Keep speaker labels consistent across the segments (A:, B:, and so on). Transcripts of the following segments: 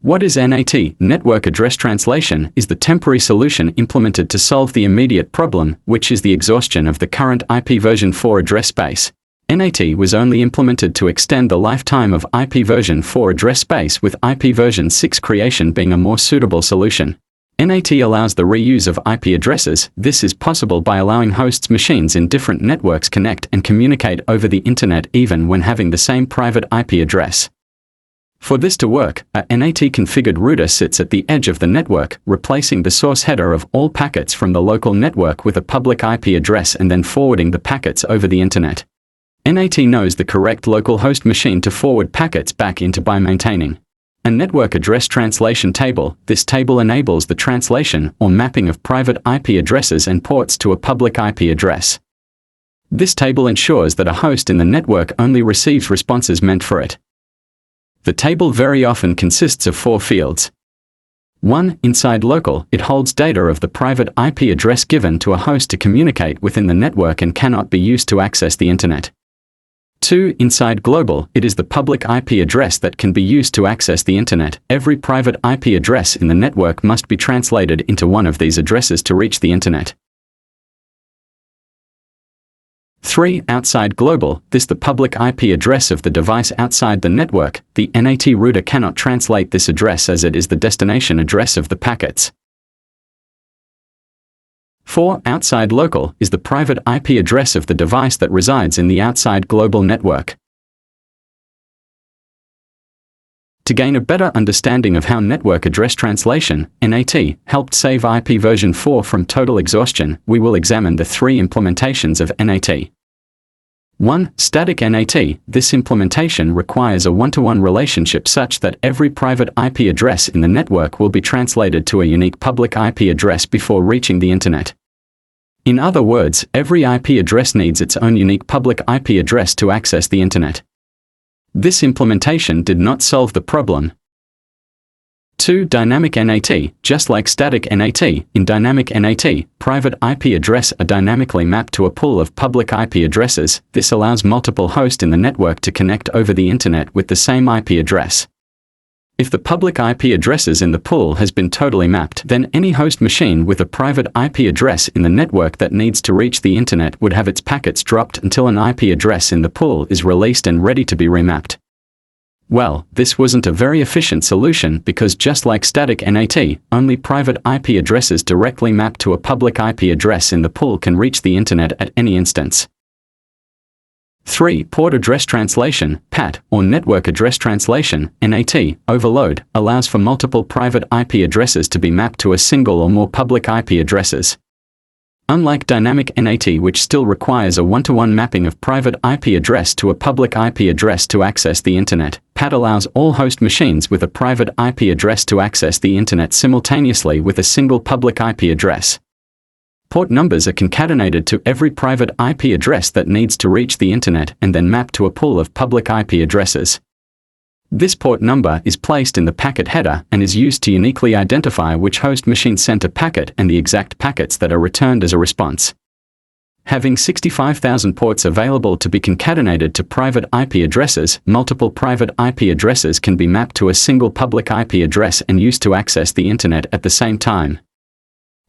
A: What is NAT? Network Address Translation is the temporary solution implemented to solve the immediate problem, which is the exhaustion of the current IP version 4 address space. NAT was only implemented to extend the lifetime of IP version 4 address space, with IP version 6 creation being a more suitable solution. NAT allows the reuse of IP addresses. This is possible by allowing hosts' machines in different networks connect and communicate over the internet even when having the same private IP address. For this to work, a NAT-configured router sits at the edge of the network, replacing the source header of all packets from the local network with a public IP address and then forwarding the packets over the internet. NAT knows the correct local host machine to forward packets back into by maintaining a network address translation table. This table enables the translation or mapping of private IP addresses and ports to a public IP address. This table ensures that a host in the network only receives responses meant for it. The table very often consists of 4 fields. 1. Inside local, it holds data of the private IP address given to a host to communicate within the network and cannot be used to access the internet. 2. Inside global, it is the public IP address that can be used to access the internet. Every private IP address in the network must be translated into one of these addresses to reach the internet. 3. Outside global, this the public IP address of the device outside the network. The NAT router cannot translate this address as it is the destination address of the packets. 4. Outside local is the private IP address of the device that resides in the outside global network. To gain a better understanding of how network address translation, NAT, helped save IP version 4 from total exhaustion, we will examine the 3 implementations of NAT. 1. Static NAT. This implementation requires a one-to-one relationship such that every private IP address in the network will be translated to a unique public IP address before reaching the internet. In other words, every IP address needs its own unique public IP address to access the internet. This implementation did not solve the problem. 2. Dynamic NAT. Just like static NAT, in dynamic NAT, private IP addresses are dynamically mapped to a pool of public IP addresses. This allows multiple hosts in the network to connect over the internet with the same IP address. If the public IP addresses in the pool has been totally mapped, then any host machine with a private IP address in the network that needs to reach the internet would have its packets dropped until an IP address in the pool is released and ready to be remapped. Well, this wasn't a very efficient solution because just like static NAT, only private IP addresses directly mapped to a public IP address in the pool can reach the internet at any instance. 3. Port Address Translation, PAT, or Network Address Translation, NAT, overload, allows for multiple private IP addresses to be mapped to a single or more public IP addresses. Unlike dynamic NAT, which still requires a one-to-one mapping of private IP address to a public IP address to access the internet, PAT allows all host machines with a private IP address to access the internet simultaneously with a single public IP address. Port numbers are concatenated to every private IP address that needs to reach the internet and then mapped to a pool of public IP addresses. This port number is placed in the packet header and is used to uniquely identify which host machine sent a packet and the exact packets that are returned as a response. Having 65,000 ports available to be concatenated to private IP addresses, multiple private IP addresses can be mapped to a single public IP address and used to access the internet at the same time.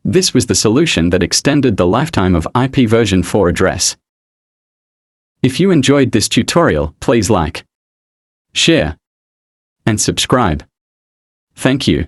A: This was the solution that extended the lifetime of IP version 4 address. If you enjoyed this tutorial, please like, share, and subscribe. Thank you.